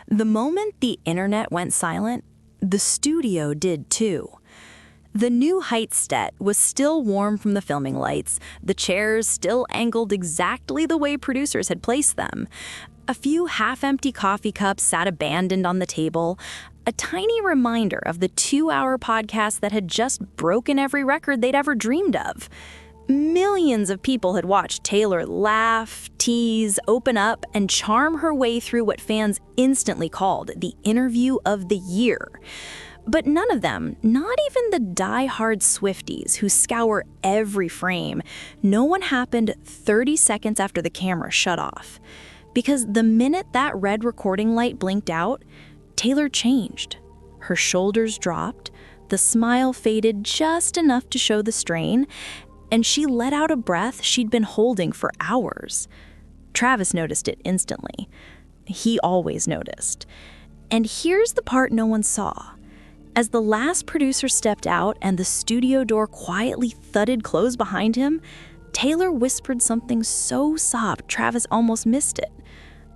The moment the internet went silent, the studio did too. The new Heights set was still warm from the filming lights, the chairs still angled exactly the way producers had placed them. A few half-empty coffee cups sat abandoned on the table, a tiny reminder of the 2-hour podcast that had just broken every record they'd ever dreamed of. Millions of people had watched Taylor laugh, tease, open up, and charm her way through what fans instantly called the interview of the year. But none of them, not even the die-hard Swifties who scour every frame, no one happened 30 seconds after the camera shut off. Because the minute that red recording light blinked out, Taylor changed. Her shoulders dropped, the smile faded just enough to show the strain, and she let out a breath she'd been holding for hours. Travis noticed it instantly. He always noticed. And here's the part no one saw. As the last producer stepped out and the studio door quietly thudded closed behind him, Taylor whispered something so soft Travis almost missed it.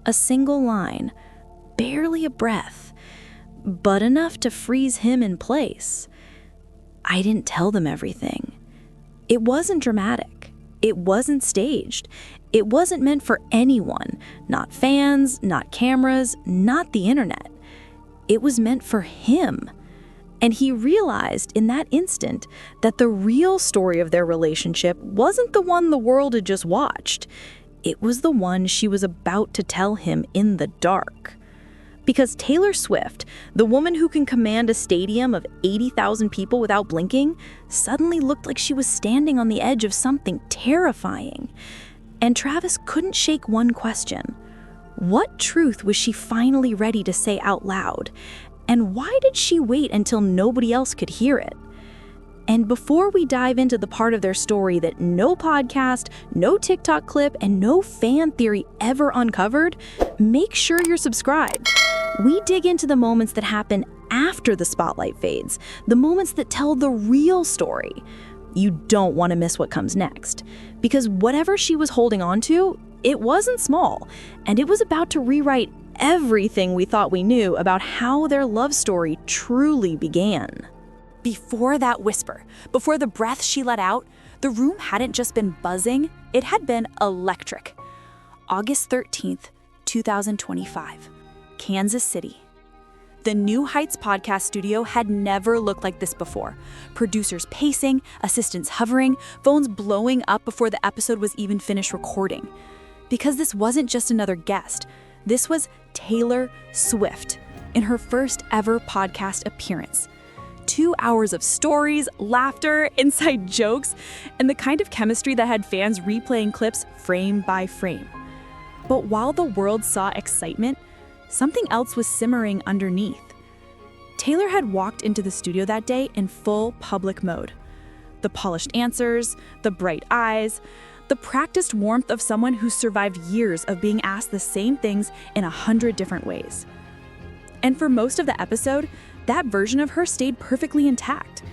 A single line, barely a breath, but enough to freeze him in place. I didn't tell them everything. It wasn't dramatic. It wasn't staged. It wasn't meant for anyone, not fans, not cameras, not the internet. It was meant for him. And he realized in that instant that the real story of their relationship wasn't the one the world had just watched. It was the one she was about to tell him in the dark. Because Taylor Swift, the woman who can command a stadium of 80,000 people without blinking, suddenly looked like she was standing on the edge of something terrifying. And Travis couldn't shake one question. What truth was she finally ready to say out loud? And why did she wait until nobody else could hear it? And before we dive into the part of their story that no podcast, no TikTok clip, and no fan theory ever uncovered, make sure you're subscribed. We dig into the moments that happen after the spotlight fades, the moments that tell the real story. You don't want to miss what comes next, because whatever she was holding on to, it wasn't small, and it was about to rewrite everything we thought we knew about how their love story truly began. Before that whisper, before the breath she let out, the room hadn't just been buzzing, it had been electric. August 13th, 2025, Kansas City. The New Heights podcast studio had never looked like this before. Producers pacing, assistants hovering, phones blowing up before the episode was even finished recording. Because this wasn't just another guest. This was Taylor Swift in her first ever podcast appearance. 2 hours of stories, laughter, inside jokes, and the kind of chemistry that had fans replaying clips frame by frame. But while the world saw excitement, something else was simmering underneath. Taylor had walked into the studio that day in full public mode. The polished answers, the bright eyes, the practiced warmth of someone who survived years of being asked the same things in 100 different ways. And for most of the episode, that version of her stayed perfectly intact.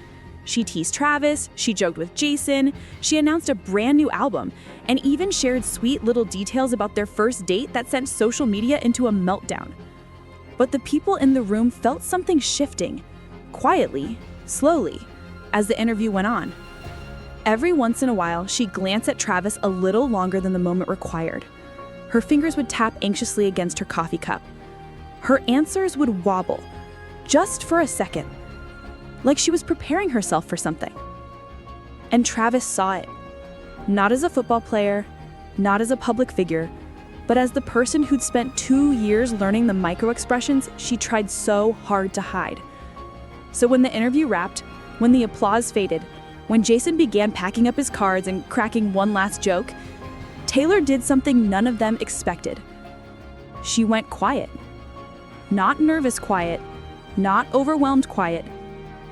She teased Travis, she joked with Jason, she announced a brand new album, and even shared sweet little details about their first date that sent social media into a meltdown. But the people in the room felt something shifting, quietly, slowly, as the interview went on. Every once in a while, she'd glance at Travis a little longer than the moment required. Her fingers would tap anxiously against her coffee cup. Her answers would wobble, just for a second, like she was preparing herself for something. And Travis saw it, not as a football player, not as a public figure, but as the person who'd spent 2 years learning the micro-expressions she tried so hard to hide. So when the interview wrapped, when the applause faded, when Jason began packing up his cards and cracking one last joke, Taylor did something none of them expected. She went quiet. Not nervous quiet, not overwhelmed quiet,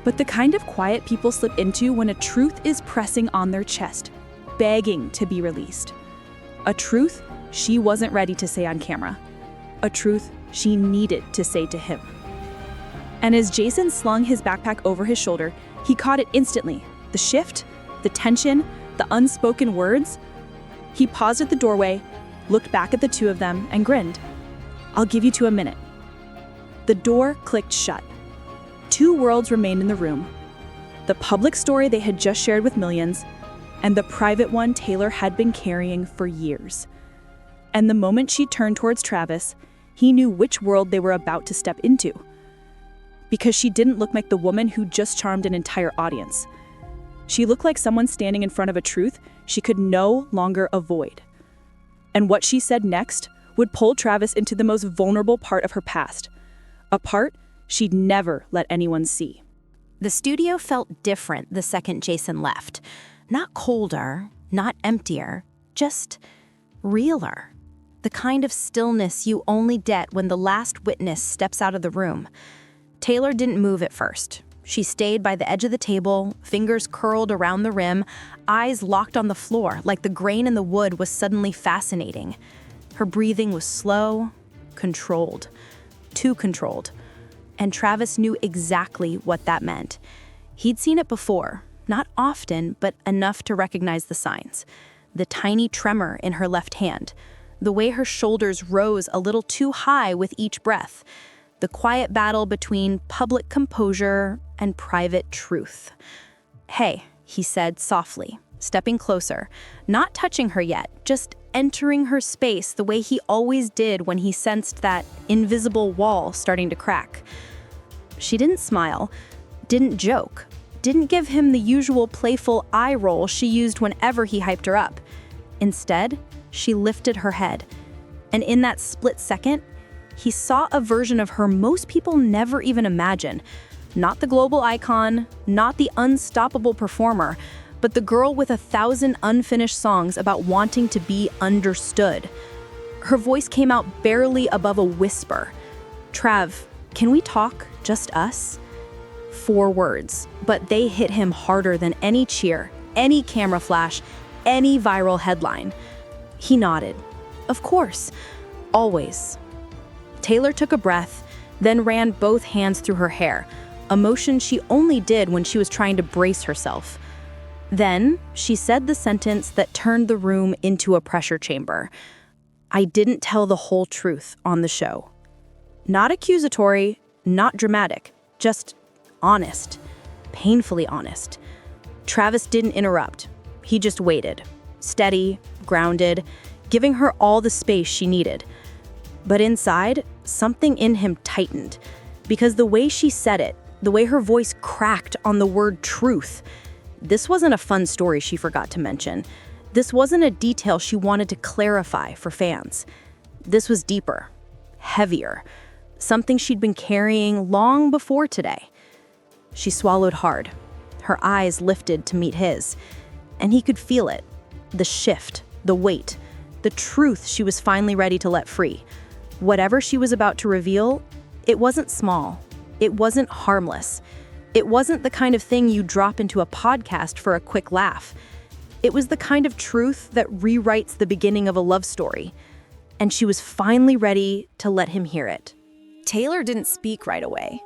but the kind of quiet people slip into when a truth is pressing on their chest, begging to be released. A truth she wasn't ready to say on camera. A truth she needed to say to him. And as Jason slung his backpack over his shoulder, he caught it instantly. The shift, the tension, the unspoken words. He paused at the doorway, looked back at the two of them, and grinned. "I'll give you 2 a minute." The door clicked shut. Two worlds remained in the room. The public story they had just shared with millions, and the private one Taylor had been carrying for years. And the moment she turned towards Travis, he knew which world they were about to step into. Because she didn't look like the woman who just charmed an entire audience. She looked like someone standing in front of a truth she could no longer avoid. And what she said next would pull Travis into the most vulnerable part of her past, a part she'd never let anyone see. The studio felt different the second Jason left. Not colder, not emptier, just realer. The kind of stillness you only get when the last witness steps out of the room. Taylor didn't move at first. She stayed by the edge of the table, fingers curled around the rim, eyes locked on the floor like the grain in the wood was suddenly fascinating. Her breathing was slow, controlled, too controlled. And Travis knew exactly what that meant. He'd seen it before, not often, but enough to recognize the signs. The tiny tremor in her left hand, the way her shoulders rose a little too high with each breath, the quiet battle between public composure and private truth. "Hey," he said softly, stepping closer, not touching her yet, just entering her space the way he always did when he sensed that invisible wall starting to crack. She didn't smile, didn't joke, didn't give him the usual playful eye roll she used whenever he hyped her up. Instead, she lifted her head, and in that split second, he saw a version of her most people never even imagine. Not the global icon, not the unstoppable performer, but the girl with 1,000 unfinished songs about wanting to be understood. Her voice came out barely above a whisper. "Trav, can we talk? Just us?" 4 words, but they hit him harder than any cheer, any camera flash, any viral headline. He nodded. Of course. Always. Taylor took a breath, then ran both hands through her hair, a motion she only did when she was trying to brace herself. Then she said the sentence that turned the room into a pressure chamber. "I didn't tell the whole truth on the show." Not accusatory, not dramatic, just honest, painfully honest. Travis didn't interrupt. He just waited, steady, grounded, giving her all the space she needed. But inside, something in him tightened, because the way she said it, the way her voice cracked on the word truth, this wasn't a fun story she forgot to mention. This wasn't a detail she wanted to clarify for fans. This was deeper, heavier, something she'd been carrying long before today. She swallowed hard. Her eyes lifted to meet his, and he could feel it, the shift, the weight, the truth she was finally ready to let free. Whatever she was about to reveal, it wasn't small. It wasn't harmless. It wasn't the kind of thing you drop into a podcast for a quick laugh. It was the kind of truth that rewrites the beginning of a love story. And she was finally ready to let him hear it. Taylor didn't speak right away.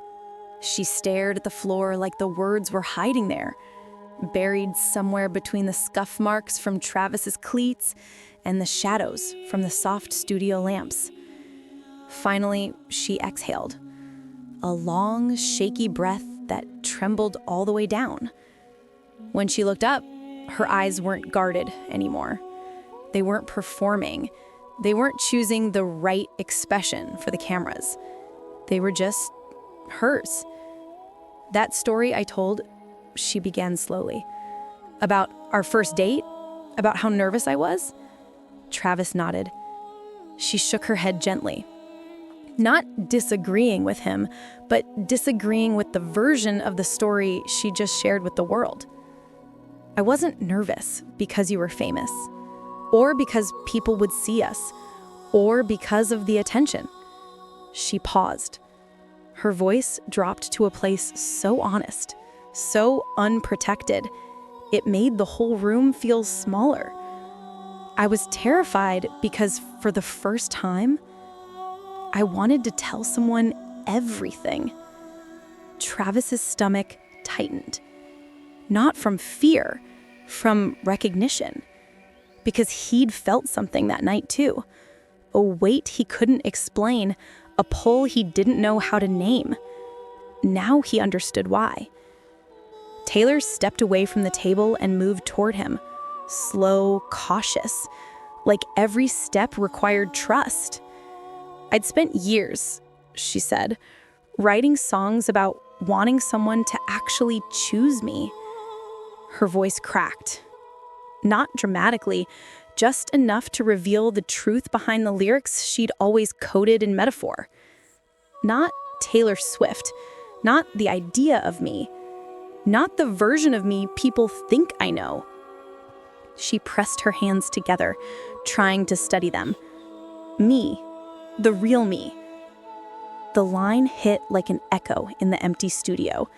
She stared at the floor like the words were hiding there, buried somewhere between the scuff marks from Travis's cleats and the shadows from the soft studio lamps. Finally, she exhaled, a long, shaky breath that trembled all the way down. When she looked up, her eyes weren't guarded anymore. They weren't performing. They weren't choosing the right expression for the cameras. They were just hers. That story I told, she began slowly. About our first date? About how nervous I was? Travis nodded. She shook her head gently. Not disagreeing with him, but disagreeing with the version of the story she just shared with the world. I wasn't nervous because you were famous, or because people would see us, or because of the attention. She paused. Her voice dropped to a place so honest, so unprotected, it made the whole room feel smaller. I was terrified because for the first time, I wanted to tell someone everything. Travis's stomach tightened. Not from fear, from recognition. Because he'd felt something that night too. A weight he couldn't explain, a pull he didn't know how to name. Now he understood why. Taylor stepped away from the table and moved toward him, slow, cautious, like every step required trust. "I'd spent years," she said, "writing songs about wanting someone to actually choose me." Her voice cracked. Not dramatically, just enough to reveal the truth behind the lyrics she'd always coded in metaphor. Not Taylor Swift, not the idea of me, not the version of me people think I know. She pressed her hands together, trying to steady them. Me, the real me. The line hit like an echo in the empty studio.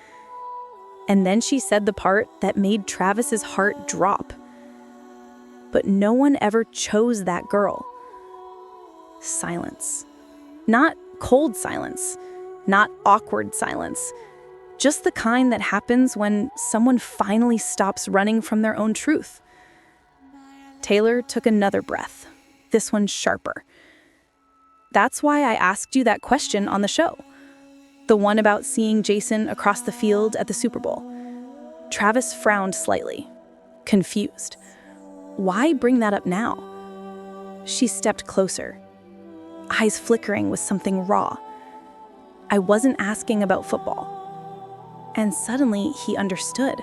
And then she said the part that made Travis's heart drop. But no one ever chose that girl. Silence. Not cold silence, not awkward silence, just the kind that happens when someone finally stops running from their own truth. Taylor took another breath, this one sharper. "That's why I asked you that question on the show. The one about seeing Jason across the field at the Super Bowl." Travis frowned slightly, confused. Why bring that up now? She stepped closer, eyes flickering with something raw. "I wasn't asking about football." And suddenly he understood.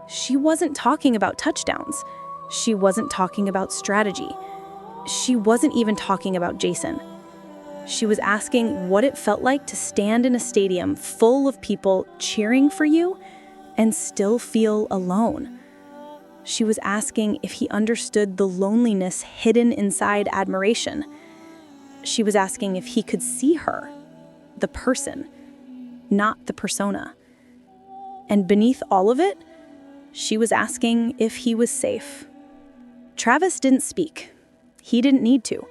She wasn't talking about touchdowns. She wasn't talking about strategy. She wasn't even talking about Jason. She was asking what it felt like to stand in a stadium full of people cheering for you and still feel alone. She was asking if he understood the loneliness hidden inside admiration. She was asking if he could see her, the person, not the persona. And beneath all of it, she was asking if he was safe. Travis didn't speak. He didn't need to,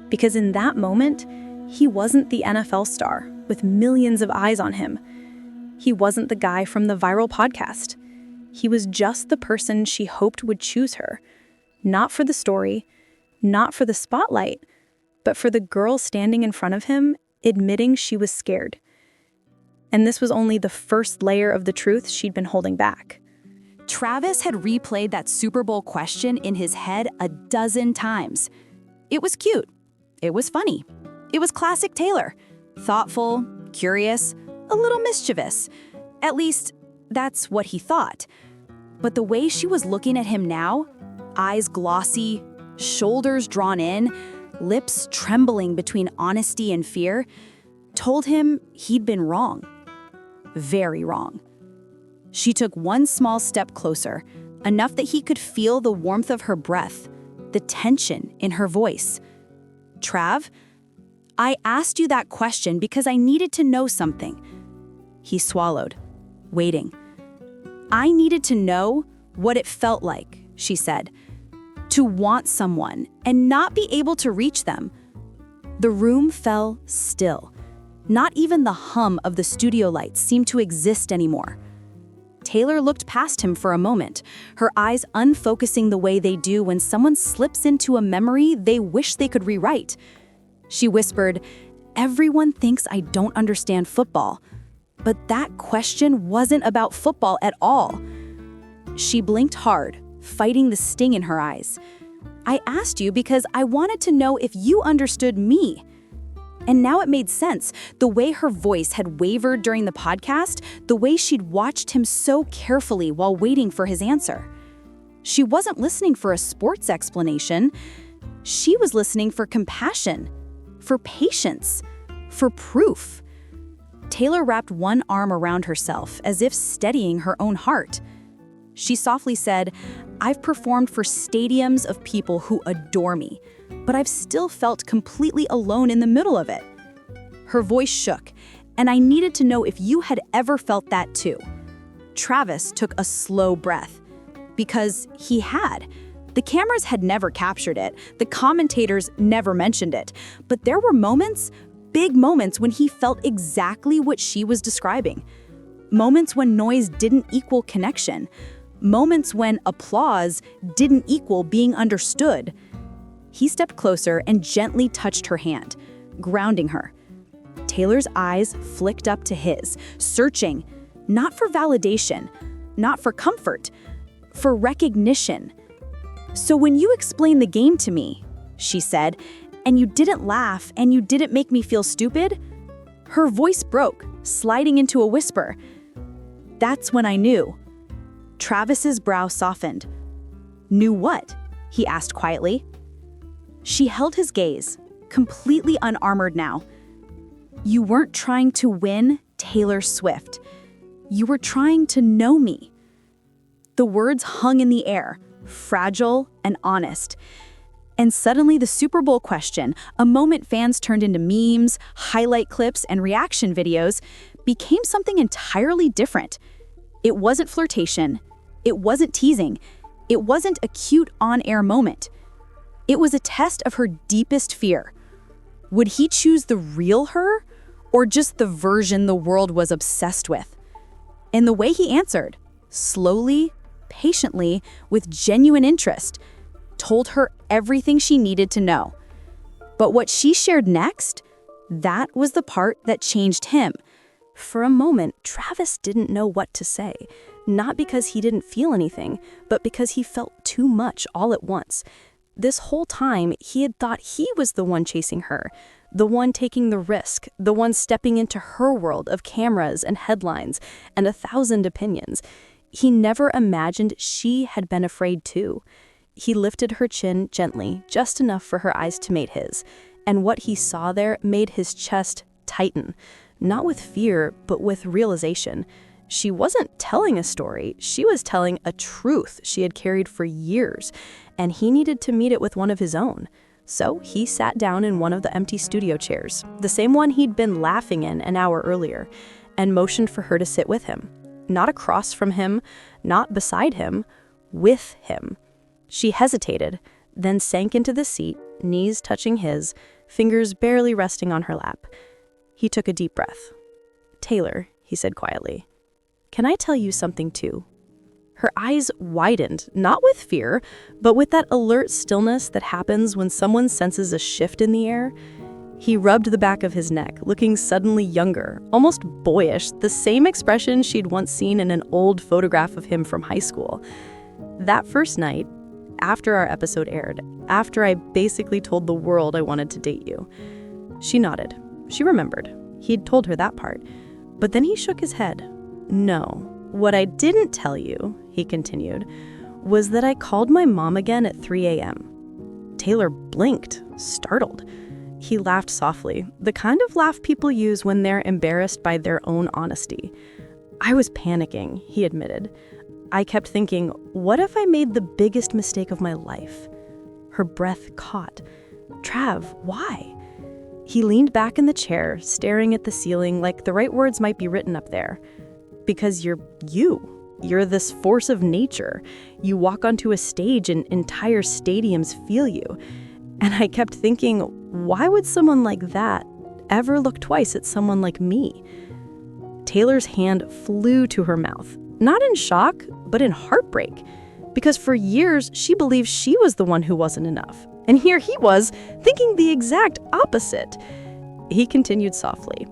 because in that moment, he wasn't the NFL star with millions of eyes on him. He wasn't the guy from the viral podcast. He was just the person she hoped would choose her, not for the story, not for the spotlight, but for the girl standing in front of him, admitting she was scared. And this was only the first layer of the truth she'd been holding back. Travis had replayed that Super Bowl question in his head a dozen times. It was cute. It was funny. It was classic Taylor. Thoughtful, curious, a little mischievous. At least, that's what he thought. But the way she was looking at him now, eyes glossy, shoulders drawn in, lips trembling between honesty and fear, told him he'd been wrong. Very wrong. She took one small step closer, enough that he could feel the warmth of her breath, the tension in her voice. "Trav, I asked you that question because I needed to know something." He swallowed, waiting. "I needed to know what it felt like," she said, "to want someone and not be able to reach them." The room fell still. Not even the hum of the studio lights seemed to exist anymore. Taylor looked past him for a moment, her eyes unfocusing the way they do when someone slips into a memory they wish they could rewrite. She whispered, "Everyone thinks I don't understand football." But that question wasn't about football at all. She blinked hard, fighting the sting in her eyes. "I asked you because I wanted to know if you understood me." And now it made sense, the way her voice had wavered during the podcast, the way she'd watched him so carefully while waiting for his answer. She wasn't listening for a sports explanation. She was listening for compassion, for patience, for proof. Taylor wrapped one arm around herself as if steadying her own heart. She softly said, "I've performed for stadiums of people who adore me, but I've still felt completely alone in the middle of it." Her voice shook, and I needed to know if you had ever felt that too. Travis took a slow breath, because he had. The cameras had never captured it, the commentators never mentioned it, but there were moments, big moments, when he felt exactly what she was describing. Moments when noise didn't equal connection. Moments when applause didn't equal being understood. He stepped closer and gently touched her hand, grounding her. Taylor's eyes flicked up to his, searching, not for validation, not for comfort, for recognition. "So when you explained the game to me," she said, "and you didn't laugh and you didn't make me feel stupid," her voice broke, sliding into a whisper. "That's when I knew." Travis's brow softened. "Knew what?" he asked quietly. She held his gaze, completely unarmored now. "You weren't trying to win, Taylor Swift. You were trying to know me." The words hung in the air, fragile and honest. And suddenly the Super Bowl question, a moment fans turned into memes, highlight clips, and reaction videos, became something entirely different. It wasn't flirtation. It wasn't teasing. It wasn't a cute on-air moment. It was a test of her deepest fear. Would he choose the real her, or just the version the world was obsessed with? And the way he answered, slowly, patiently, with genuine interest, told her everything she needed to know. But what she shared next, that was the part that changed him. For a moment, Travis didn't know what to say, not because he didn't feel anything, but because he felt too much all at once. This whole time, he had thought he was the one chasing her, the one taking the risk, the one stepping into her world of cameras and headlines and 1,000 opinions. He never imagined she had been afraid too. He lifted her chin gently, just enough for her eyes to meet his, and what he saw there made his chest tighten, not with fear, but with realization. She wasn't telling a story, she was telling a truth she had carried for years, and he needed to meet it with one of his own. So he sat down in one of the empty studio chairs, the same one he'd been laughing in an hour earlier, and motioned for her to sit with him. Not across from him, not beside him, with him. She hesitated, then sank into the seat, knees touching his, fingers barely resting on her lap. He took a deep breath. "Taylor," he said quietly, "can I tell you something too?" Her eyes widened, not with fear, but with that alert stillness that happens when someone senses a shift in the air. He rubbed the back of his neck, looking suddenly younger, almost boyish, the same expression she'd once seen in an old photograph of him from high school. That first night, after our episode aired, after I basically told the world I wanted to date you. She nodded. She remembered. He'd told her that part. But then he shook his head. "No, what I didn't tell you," he continued, "was that I called my mom again at 3 a.m. Taylor blinked, startled. He laughed softly, the kind of laugh people use when they're embarrassed by their own honesty. "I was panicking," he admitted. "I kept thinking, what if I made the biggest mistake of my life?" Her breath caught. "Trav, why?" He leaned back in the chair, staring at the ceiling like the right words might be written up there. "Because you're you. You're this force of nature. You walk onto a stage and entire stadiums feel you. And I kept thinking, why would someone like that ever look twice at someone like me?" Taylor's hand flew to her mouth, not in shock, but in heartbreak. Because for years, she believed she was the one who wasn't enough. And here he was, thinking the exact opposite. He continued softly.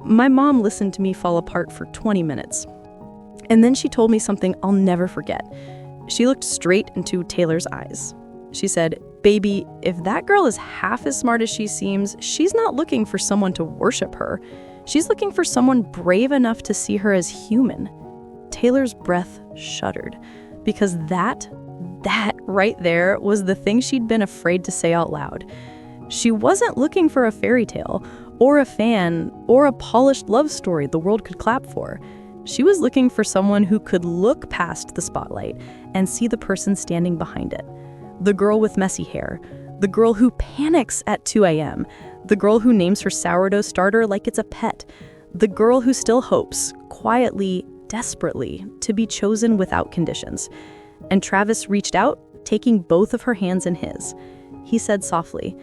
"My mom listened to me fall apart for 20 minutes. And then she told me something I'll never forget. She looked straight into Taylor's eyes. She said, 'Baby, if that girl is half as smart as she seems, she's not looking for someone to worship her. She's looking for someone brave enough to see her as human.'" Taylor's breath shuddered, because that right there was the thing she'd been afraid to say out loud. She wasn't looking for a fairy tale, or a fan, or a polished love story the world could clap for. She was looking for someone who could look past the spotlight and see the person standing behind it. The girl with messy hair, the girl who panics at 2 a.m., the girl who names her sourdough starter like it's a pet, the girl who still hopes, quietly, desperately, to be chosen without conditions. And Travis reached out, taking both of her hands in his. He said softly,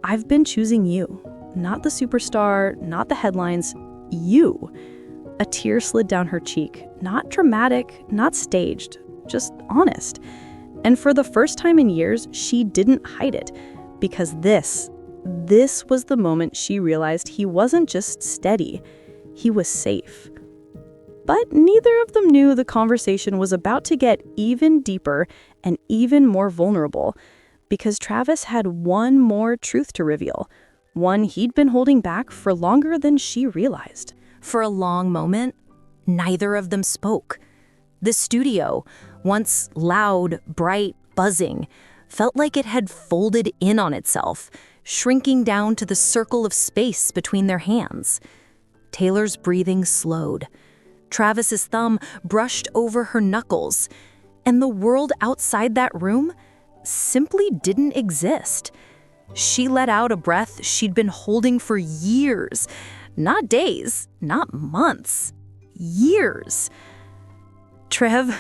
"I've been choosing you, not the superstar, not the headlines, you." A tear slid down her cheek, not dramatic, not staged, just honest. And for the first time in years, she didn't hide it, because this This was the moment she realized he wasn't just steady, he was safe. But neither of them knew the conversation was about to get even deeper and even more vulnerable, because Travis had one more truth to reveal, one he'd been holding back for longer than she realized. For a long moment, neither of them spoke. The studio, once loud, bright, buzzing, felt like it had folded in on itself, shrinking down to the circle of space between their hands. Taylor's breathing slowed. Travis's thumb brushed over her knuckles, and the world outside that room simply didn't exist. She let out a breath she'd been holding for years. Not days, not months. Years. Trev.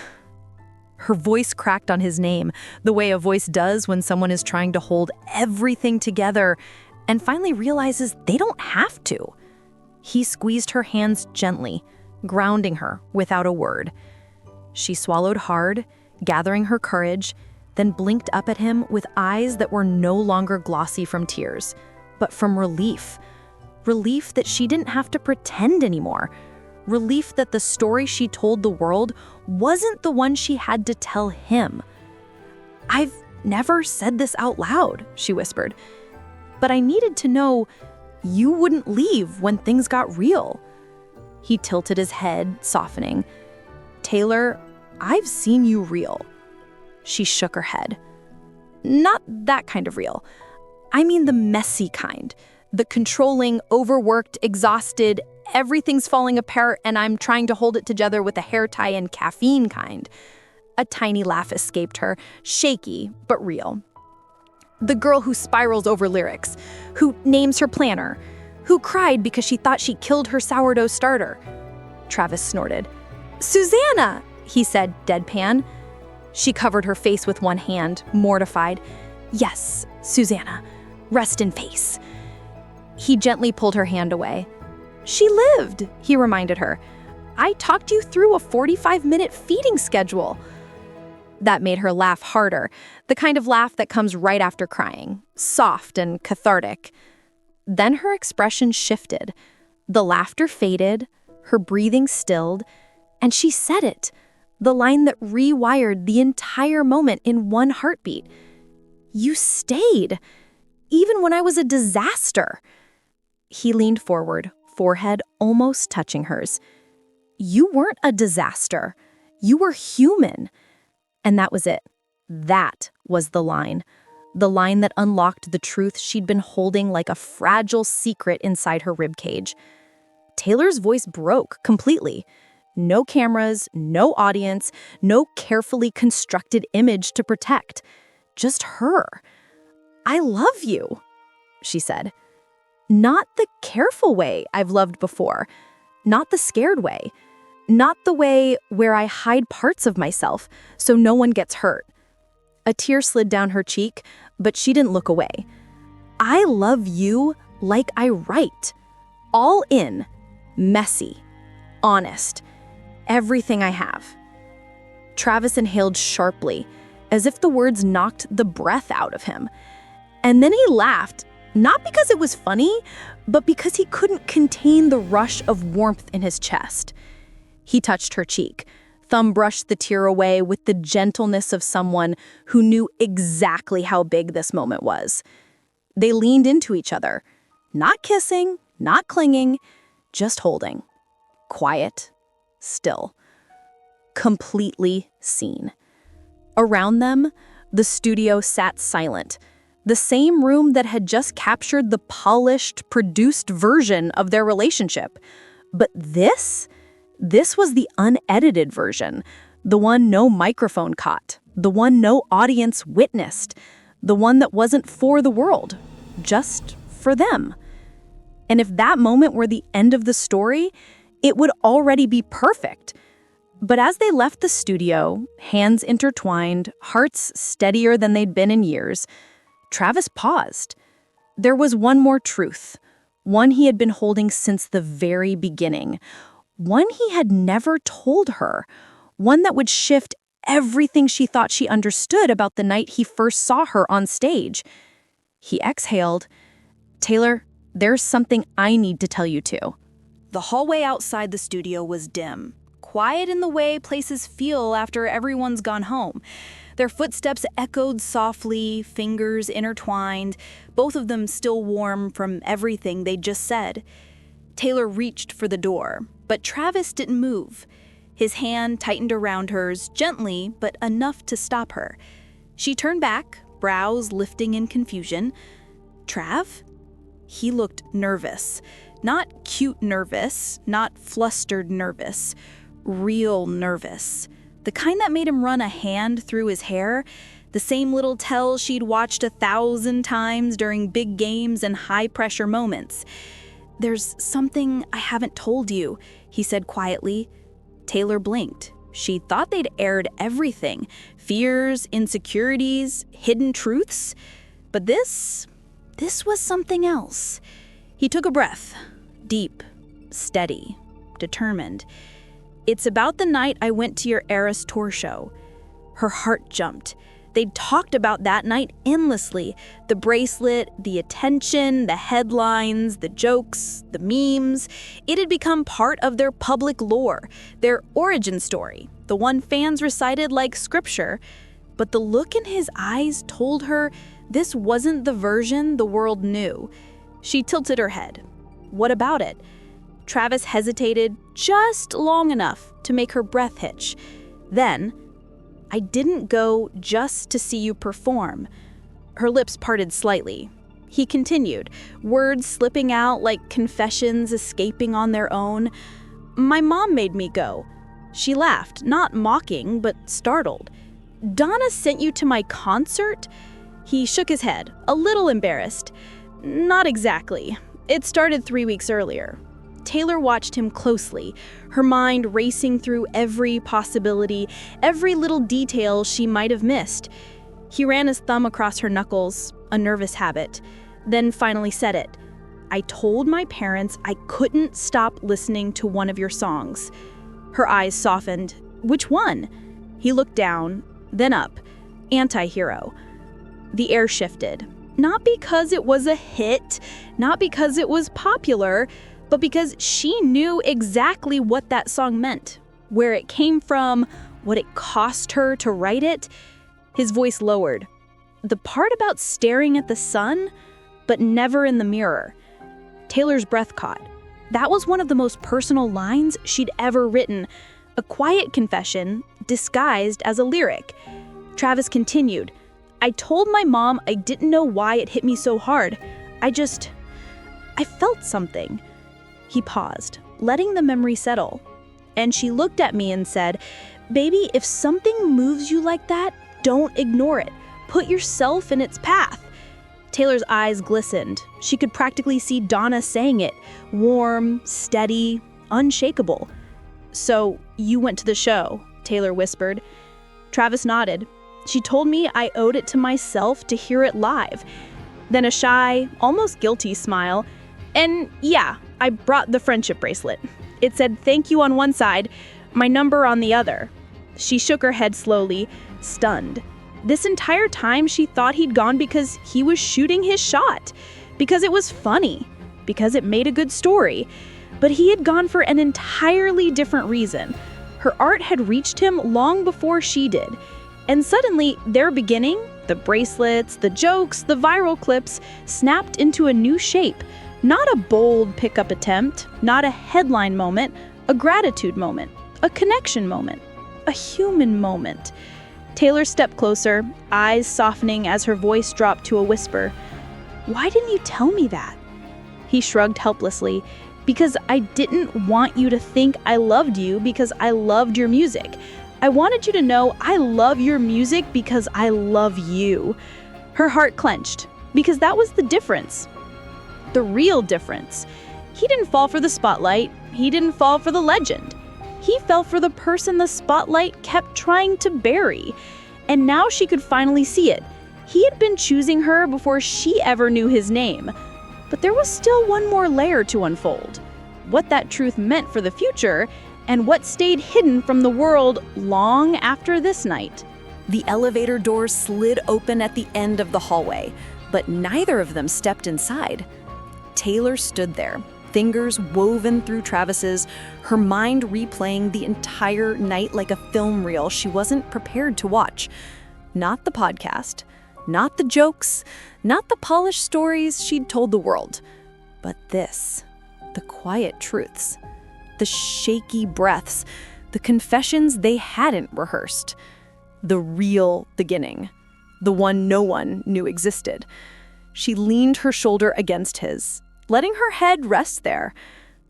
Her voice cracked on his name, the way a voice does when someone is trying to hold everything together and finally realizes they don't have to. He squeezed her hands gently, grounding her without a word. She swallowed hard, gathering her courage, then blinked up at him with eyes that were no longer glossy from tears, but from relief. Relief that she didn't have to pretend anymore. Relief that the story she told the world wasn't the one she had to tell him. "I've never said this out loud," she whispered, "but I needed to know you wouldn't leave when things got real." He tilted his head, softening. "Taylor, I've seen you real." She shook her head. "Not that kind of real. I mean the messy kind. The controlling, overworked, exhausted, everything's falling apart and I'm trying to hold it together with a hair tie and caffeine kind." A tiny laugh escaped her, shaky but real. "The girl who spirals over lyrics, who names her planner, who cried because she thought she killed her sourdough starter." Travis snorted. "Susanna," he said, deadpan. She covered her face with one hand, mortified. "Yes, Susanna. Rest in peace." He gently pulled her hand away. "She lived," he reminded her. "I talked you through a 45-minute feeding schedule." That made her laugh harder, the kind of laugh that comes right after crying, soft and cathartic. Then her expression shifted. The laughter faded, her breathing stilled, and she said it, the line that rewired the entire moment in one heartbeat. "You stayed, even when I was a disaster." He leaned forward, forehead almost touching hers. "You weren't a disaster. You were human." And that was it. That was the line that unlocked the truth she'd been holding like a fragile secret inside her ribcage. Taylor's voice broke completely. No cameras, no audience, no carefully constructed image to protect. Just her. "I love you," she said. Not the careful way I've loved before. Not the scared way. Not the way where I hide parts of myself so no one gets hurt. A tear slid down her cheek, but she didn't look away. "I love you like I write. All in. Messy. Honest. Everything I have." Travis inhaled sharply, as if the words knocked the breath out of him. And then he laughed, not because it was funny, but because he couldn't contain the rush of warmth in his chest. He touched her cheek, thumb brushed the tear away with the gentleness of someone who knew exactly how big this moment was. They leaned into each other, not kissing, not clinging, just holding. Quiet, still, completely seen. Around them, the studio sat silent, the same room that had just captured the polished, produced version of their relationship. But this was the unedited version, the one no microphone caught, the one no audience witnessed, the one that wasn't for the world, just for them. And if that moment were the end of the story, it would already be perfect. But as they left the studio, hands intertwined, hearts steadier than they'd been in years, Travis paused. There was one more truth, one he had been holding since the very beginning, one he had never told her, one that would shift everything she thought she understood about the night he first saw her on stage. He exhaled, Taylor, there's something I need to tell you too. The hallway outside the studio was dim, quiet in the way places feel after everyone's gone home. Their footsteps echoed softly, fingers intertwined, both of them still warm from everything they'd just said. Taylor reached for the door, but Travis didn't move. His hand tightened around hers, gently, but enough to stop her. She turned back, brows lifting in confusion. Trav? He looked nervous. Not cute nervous, not flustered nervous. Real nervous. The kind that made him run a hand through his hair. The same little tell she'd watched 1,000 times during big games and high-pressure moments. "There's something I haven't told you," he said quietly. Taylor blinked. She thought they'd aired everything. Fears, insecurities, hidden truths. But this was something else. He took a breath. Deep, steady, determined. "It's about the night I went to your Eras tour show." Her heart jumped. They'd talked about that night endlessly. The bracelet, the attention, the headlines, the jokes, the memes. It had become part of their public lore, their origin story, the one fans recited like scripture. But the look in his eyes told her this wasn't the version the world knew. She tilted her head. "What about it?" Travis hesitated just long enough to make her breath hitch. Then, "I didn't go just to see you perform." Her lips parted slightly. He continued, words slipping out like confessions escaping on their own. "My mom made me go." She laughed, not mocking, but startled. "Donna sent you to my concert?" He shook his head, a little embarrassed. "Not exactly. It started 3 weeks earlier." Taylor watched him closely, her mind racing through every possibility, every little detail she might have missed. He ran his thumb across her knuckles, a nervous habit, then finally said it. "I told my parents I couldn't stop listening to one of your songs." Her eyes softened. "Which one?" He looked down, then up. "Anti-Hero." The air shifted. Not because it was a hit, not because it was popular, but because she knew exactly what that song meant, where it came from, what it cost her to write it. His voice lowered. "The part about staring at the sun, but never in the mirror." Taylor's breath caught. That was one of the most personal lines she'd ever written, a quiet confession disguised as a lyric. Travis continued, "I told my mom I didn't know why it hit me so hard. I felt something." He paused, letting the memory settle. "And she looked at me and said, 'Baby, if something moves you like that, don't ignore it. Put yourself in its path.'" Taylor's eyes glistened. She could practically see Donna saying it, warm, steady, unshakable. "So you went to the show," Taylor whispered. Travis nodded. "She told me I owed it to myself to hear it live." Then a shy, almost guilty smile. "And yeah, I brought the friendship bracelet. It said thank you on one side, my number on the other." She shook her head slowly, stunned. This entire time she thought he'd gone because he was shooting his shot, because it was funny, because it made a good story. But he had gone for an entirely different reason. Her art had reached him long before she did. And suddenly, their beginning, the bracelets, the jokes, the viral clips, snapped into a new shape. Not a bold pickup attempt, not a headline moment, a gratitude moment, a connection moment, a human moment. Taylor stepped closer, eyes softening as her voice dropped to a whisper. "Why didn't you tell me that?" He shrugged helplessly. "Because I didn't want you to think I loved you because I loved your music. I wanted you to know I love your music because I love you." Her heart clenched, because that was the difference. The real difference. He didn't fall for the spotlight. He didn't fall for the legend. He fell for the person the spotlight kept trying to bury. And now she could finally see it. He had been choosing her before she ever knew his name. But there was still one more layer to unfold. What that truth meant for the future, and what stayed hidden from the world long after this night. The elevator door slid open at the end of the hallway, but neither of them stepped inside. Taylor stood there, fingers woven through Travis's, her mind replaying the entire night like a film reel she wasn't prepared to watch. Not the podcast, not the jokes, not the polished stories she'd told the world, but this, the quiet truths, the shaky breaths, the confessions they hadn't rehearsed, the real beginning, the one no one knew existed. She leaned her shoulder against his, letting her head rest there,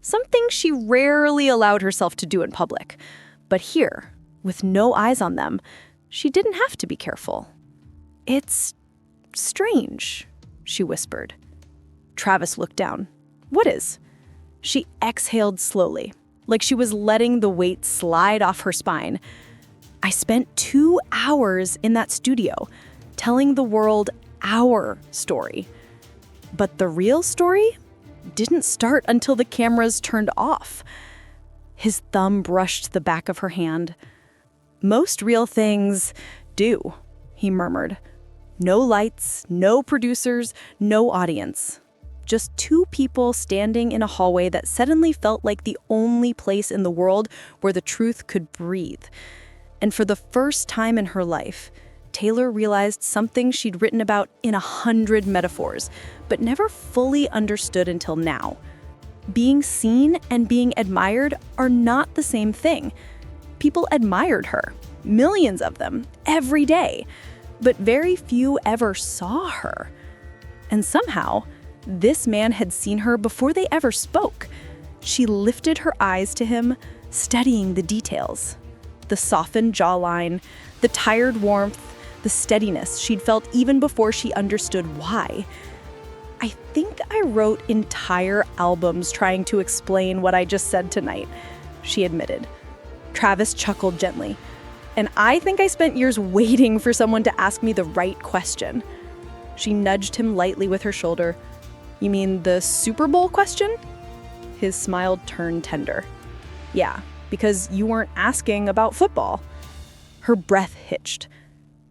something she rarely allowed herself to do in public. But here, with no eyes on them, she didn't have to be careful. "It's strange," she whispered. Travis looked down. "What is?" She exhaled slowly, like she was letting the weight slide off her spine. "I spent 2 hours in that studio, telling the world our story. But the real story didn't start until the cameras turned off." His thumb brushed the back of her hand. "Most real things do," he murmured. "No lights, no producers, no audience. Just 2 people standing in a hallway that suddenly felt like the only place in the world where the truth could breathe." And for the first time in her life, Taylor realized something she'd written about in 100 metaphors, but never fully understood until now. Being seen and being admired are not the same thing. People admired her, millions of them, every day, but very few ever saw her. And somehow, this man had seen her before they ever spoke. She lifted her eyes to him, studying the details. The softened jawline, the tired warmth, the steadiness she'd felt even before she understood why. "I think I wrote entire albums trying to explain what I just said tonight," she admitted. Travis chuckled gently. "And I think I spent years waiting for someone to ask me the right question." She nudged him lightly with her shoulder. "You mean the Super Bowl question?" His smile turned tender. "Yeah, because you weren't asking about football." Her breath hitched.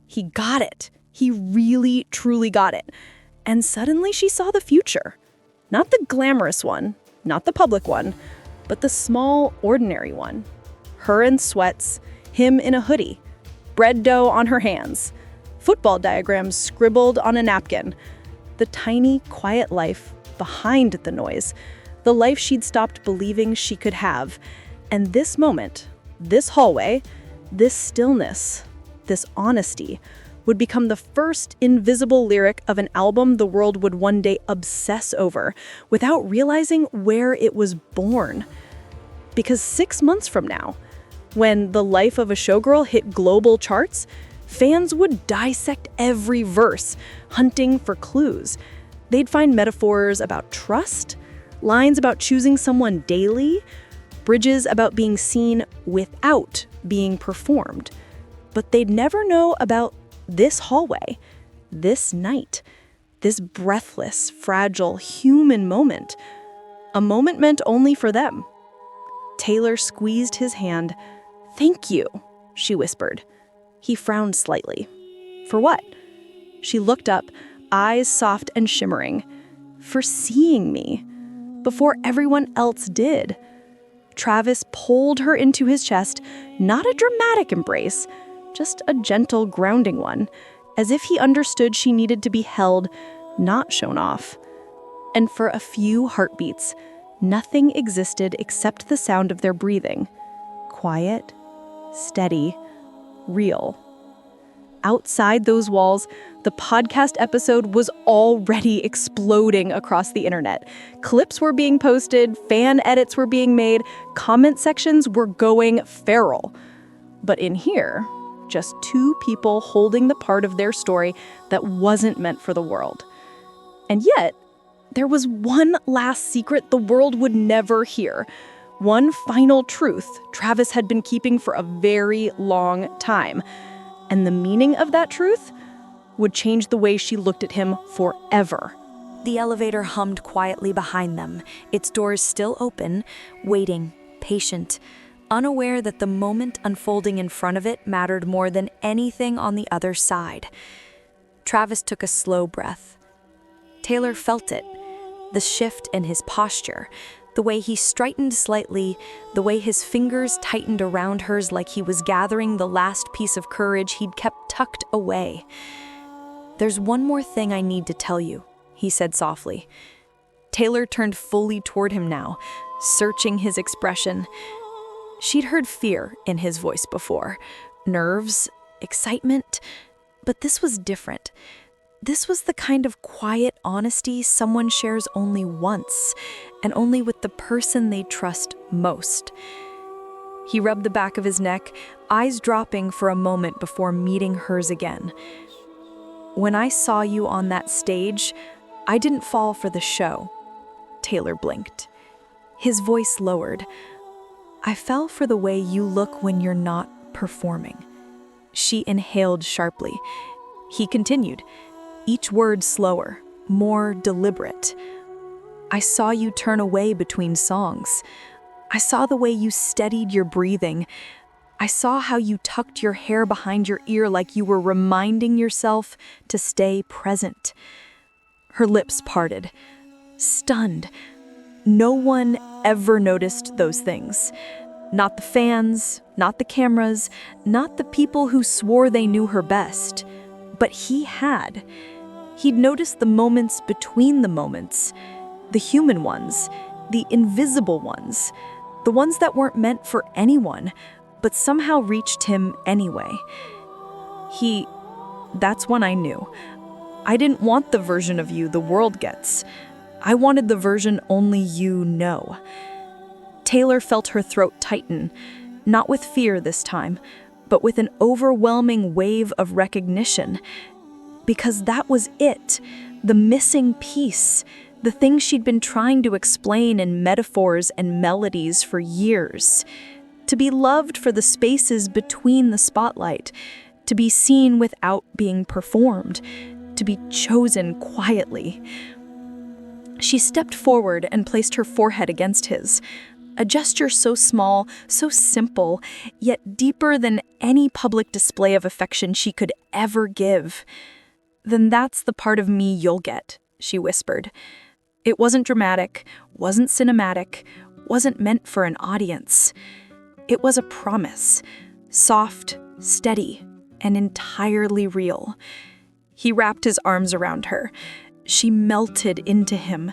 He got it. He really, truly got it. And suddenly she saw the future. Not the glamorous one, not the public one, but the small, ordinary one. Her in sweats, him in a hoodie, bread dough on her hands, football diagrams scribbled on a napkin. The tiny, quiet life behind the noise, the life she'd stopped believing she could have. And this moment, this hallway, this stillness, this honesty, would become the first invisible lyric of an album the world would one day obsess over, without realizing where it was born. Because 6 months from now, when The Life of a Showgirl hit global charts, fans would dissect every verse, hunting for clues. They'd find metaphors about trust, lines about choosing someone daily, bridges about being seen without being performed. But they'd never know about this hallway, this night, this breathless, fragile, human moment. A moment meant only for them. Taylor squeezed his hand. "Thank you," she whispered. He frowned slightly. "For what?" She looked up, eyes soft and shimmering. "For seeing me, before everyone else did." Travis pulled her into his chest, not a dramatic embrace, just a gentle, grounding one, as if he understood she needed to be held, not shown off. And for a few heartbeats, nothing existed except the sound of their breathing. Quiet, steady, real. Outside those walls, the podcast episode was already exploding across the internet. Clips were being posted, fan edits were being made, comment sections were going feral. But in here, just 2 people holding the part of their story that wasn't meant for the world. And yet, there was one last secret the world would never hear. One final truth Travis had been keeping for a very long time. And the meaning of that truth would change the way she looked at him forever. The elevator hummed quietly behind them, its doors still open, waiting, patient, unaware that the moment unfolding in front of it mattered more than anything on the other side. Travis took a slow breath. Taylor felt it, the shift in his posture, the way he straightened slightly, the way his fingers tightened around hers like he was gathering the last piece of courage he'd kept tucked away. "There's one more thing I need to tell you," he said softly. Taylor turned fully toward him now, searching his expression. She'd heard fear in his voice before, nerves, excitement, but this was different. This was the kind of quiet honesty someone shares only once, and only with the person they trust most. He rubbed the back of his neck, eyes dropping for a moment before meeting hers again. "When I saw you on that stage, I didn't fall for the show." Taylor blinked. His voice lowered. "I fell for the way you look when you're not performing." She inhaled sharply. He continued, each word slower, more deliberate. "I saw you turn away between songs. I saw the way you steadied your breathing. I saw how you tucked your hair behind your ear like you were reminding yourself to stay present." Her lips parted. Stunned. No one ever noticed those things. Not the fans, not the cameras, not the people who swore they knew her best. But he had. He'd noticed the moments between the moments, the human ones, the invisible ones, the ones that weren't meant for anyone, but somehow reached him anyway. That's when I knew. I didn't want the version of you the world gets. I wanted the version only you know. Taylor felt her throat tighten, not with fear this time, but with an overwhelming wave of recognition. Because that was it, the missing piece, the thing she'd been trying to explain in metaphors and melodies for years. To be loved for the spaces between the spotlight, to be seen without being performed, to be chosen quietly. She stepped forward and placed her forehead against his, a gesture so small, so simple, yet deeper than any public display of affection she could ever give. "Then that's the part of me you'll get," she whispered. It wasn't dramatic, wasn't cinematic, wasn't meant for an audience. It was a promise, soft, steady, and entirely real. He wrapped his arms around her. She melted into him,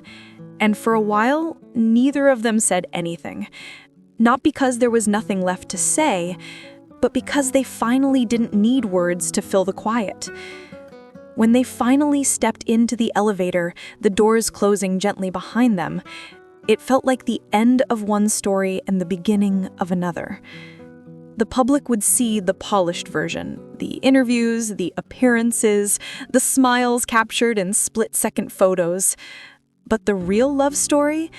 and for a while, neither of them said anything. Not because there was nothing left to say, but because they finally didn't need words to fill the quiet. When they finally stepped into the elevator, the doors closing gently behind them, it felt like the end of one story and the beginning of another. The public would see the polished version, the interviews, the appearances, the smiles captured in split-second photos. But the real love story,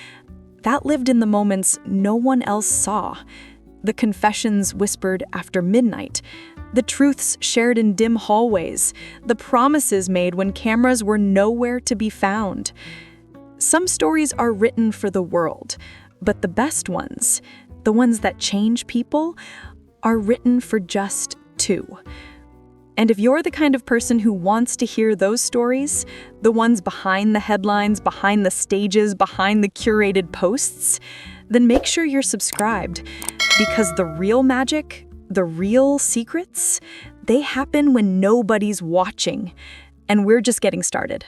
that lived in the moments no one else saw. The confessions whispered after midnight, the truths shared in dim hallways, the promises made when cameras were nowhere to be found. Some stories are written for the world, but the best ones, the ones that change people, are written for just two. And if you're the kind of person who wants to hear those stories, the ones behind the headlines, behind the stages, behind the curated posts, then make sure you're subscribed, because the real magic, the real secrets, they happen when nobody's watching, and we're just getting started.